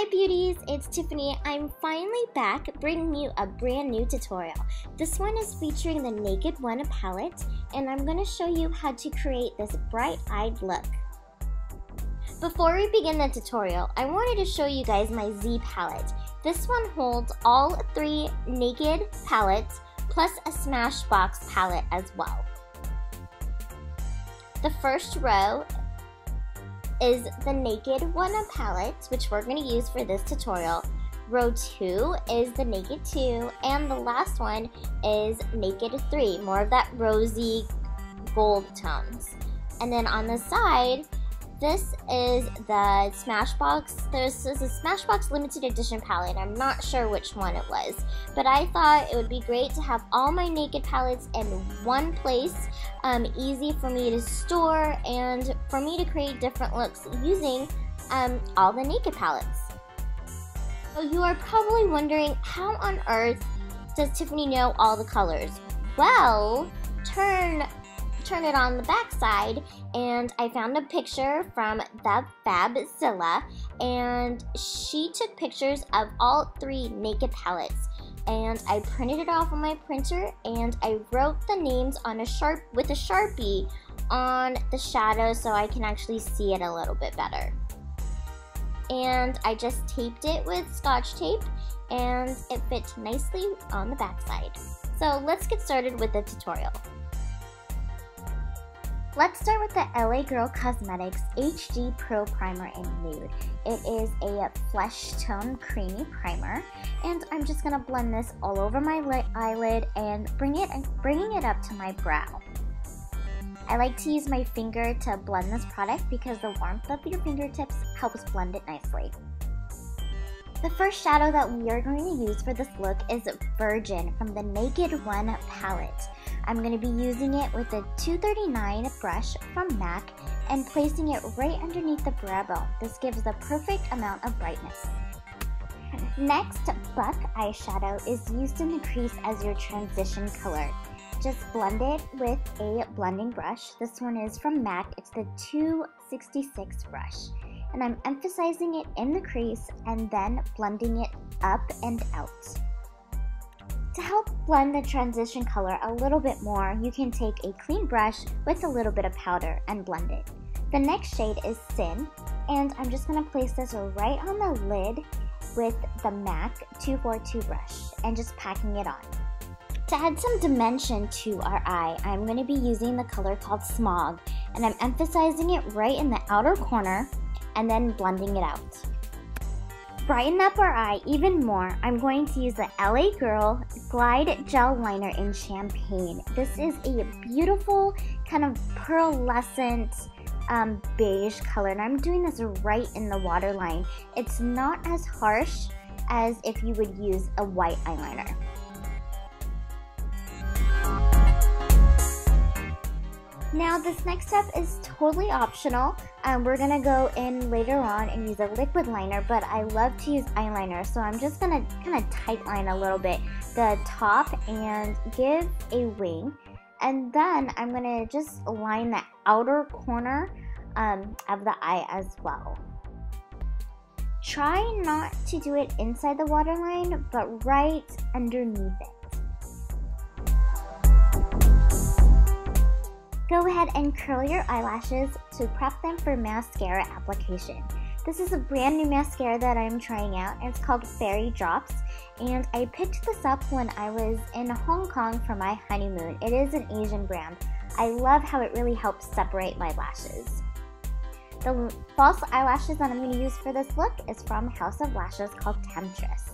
Hi beauties, it's Tiffany. I'm finally back bringing you a brand new tutorial. This one is featuring the Naked One palette, and I'm going to show you how to create this bright-eyed look. Before we begin the tutorial, I wanted to show you guys my Z palette. This one holds all 3 Naked palettes plus a Smashbox palette as well. The first row is the Naked One palette, which we're going to use for this tutorial. Row 2 is the Naked 2, and the last one is Naked 3, more of that rosy gold tones. And then on the side, this is the Smashbox. This is a Smashbox limited edition palette. I'm not sure which one it was, but I thought it would be great to have all my Naked palettes in one place, easy for me to store and for me to create different looks using all the Naked palettes. So you are probably wondering, how on earth does Tiffany know all the colors? Well, turn it on the back side, and I found a picture from the Fabzilla, and she took pictures of all 3 Naked palettes, and I printed it off on my printer, and I wrote the names on with a Sharpie on the shadow so I can actually see it a little bit better. And I just taped it with Scotch tape, and it fit nicely on the back side. So let's get started with the tutorial. Let's start with the LA Girl Cosmetics HD Pro Primer in Nude. It is a flesh tone creamy primer, and I'm just going to blend this all over my eyelid and bringing it up to my brow. I like to use my finger to blend this product because the warmth of your fingertips helps blend it nicely. The first shadow that we are going to use for this look is Virgin from the Naked One palette. I'm going to be using it with a 239 brush from MAC and placing it right underneath the brow bone. This gives the perfect amount of brightness. Next, Buck eyeshadow is used in the crease as your transition color. Just blend it with a blending brush. This one is from MAC. It's the 266 brush. And I'm emphasizing it in the crease and then blending it up and out. To help blend the transition color a little bit more, you can take a clean brush with a little bit of powder and blend it. The next shade is Sin, and I'm just going to place this right on the lid with the MAC 242 brush and just packing it on. To add some dimension to our eye, I'm going to be using the color called Smog, and I'm emphasizing it right in the outer corner and then blending it out. Brighten up our eye even more, I'm going to use the LA Girl Glide Gel Liner in Champagne. This is a beautiful kind of pearlescent beige color, and I'm doing this right in the waterline. It's not as harsh as if you would use a white eyeliner. Now this next step is totally optional. We're going to go in later on and use a liquid liner, but I love to use eyeliner, so I'm just going to kind of tight line a little bit the top and give a wing, and then I'm going to just line the outer corner of the eye as well. Try not to do it inside the waterline, but right underneath it. Go ahead and curl your eyelashes to prep them for mascara application. This is a brand new mascara that I'm trying out, and it's called Fairy Drops, and I picked this up when I was in Hong Kong for my honeymoon. It is an Asian brand. I love how it really helps separate my lashes. The false eyelashes that I'm going to use for this look is from House of Lashes called Temptress.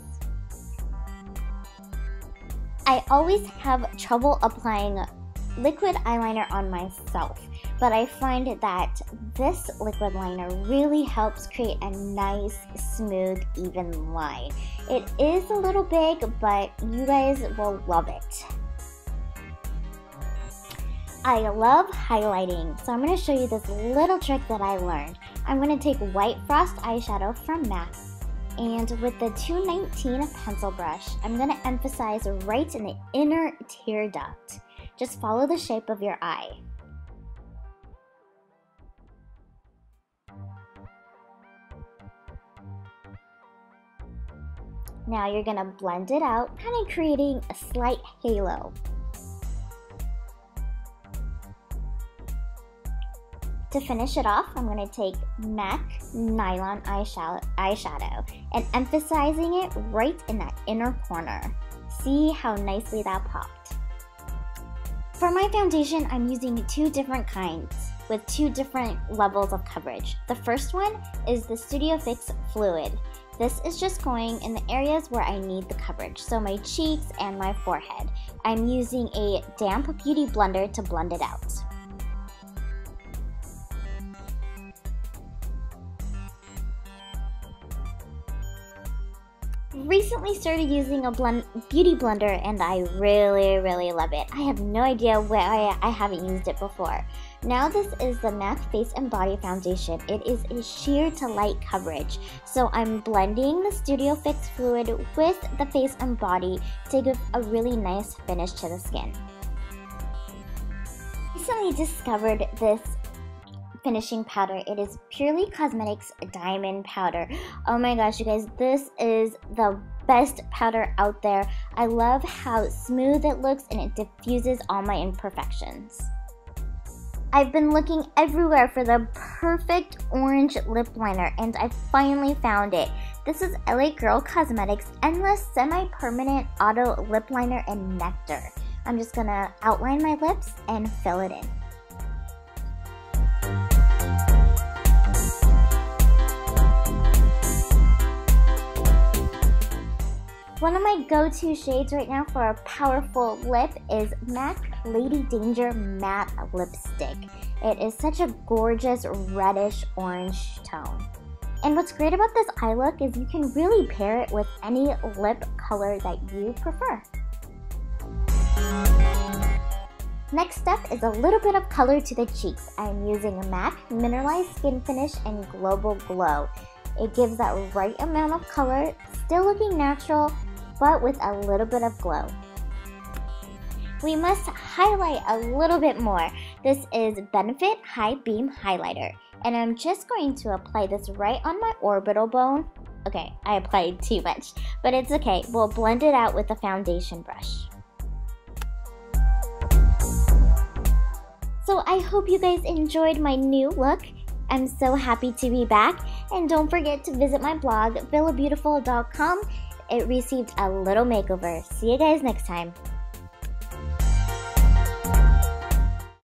I always have trouble applying liquid eyeliner on myself, but I find that this liquid liner really helps create a nice, smooth, even line. It is a little big, but you guys will love it. I love highlighting, so I'm going to show you this little trick that I learned. I'm going to take White Frost eyeshadow from MAC, and with the 219 pencil brush, I'm going to emphasize right in the inner tear duct. Just follow the shape of your eye. Now you're gonna blend it out, kind of creating a slight halo. To finish it off, I'm going to take MAC Nylon eyeshadow and emphasizing it right in that inner corner. See how nicely that popped. For my foundation, I'm using two different kinds with two different levels of coverage. The first one is the Studio Fix Fluid. This is just going in the areas where I need the coverage, so my cheeks and my forehead. I'm using a damp beauty blender to blend it out. Recently started using a beauty blender and I really love it. I have no idea why I haven't used it before. Now this is the MAC Face and Body Foundation. It is a sheer to light coverage. So I'm blending the Studio Fix Fluid with the face and body to give a really nice finish to the skin. Recently discovered this finishing powder. It is Purely Cosmetics Diamond Powder. Oh my gosh, you guys, this is the best powder out there. I love how smooth it looks and it diffuses all my imperfections. I've been looking everywhere for the perfect orange lip liner and I finally found it. This is LA Girl Cosmetics Endless Semi-Permanent Auto Lip Liner in Nectar. I'm just gonna outline my lips and fill it in. One of my go-to shades right now for a powerful lip is MAC Lady Danger Matte Lipstick. It is such a gorgeous reddish orange tone. And what's great about this eye look is you can really pair it with any lip color that you prefer. Next up is a little bit of color to the cheeks. I'm using a MAC Mineralize Skin Finish in Global Glow. It gives that right amount of color, still looking natural, but with a little bit of glow. We must highlight a little bit more. This is Benefit High Beam Highlighter, and I'm just going to apply this right on my orbital bone. Okay, I applied too much, but it's okay. We'll blend it out with a foundation brush. So I hope you guys enjoyed my new look. I'm so happy to be back, and don't forget to visit my blog, villabeauTIFFul.com. It received a little makeover. See you guys next time.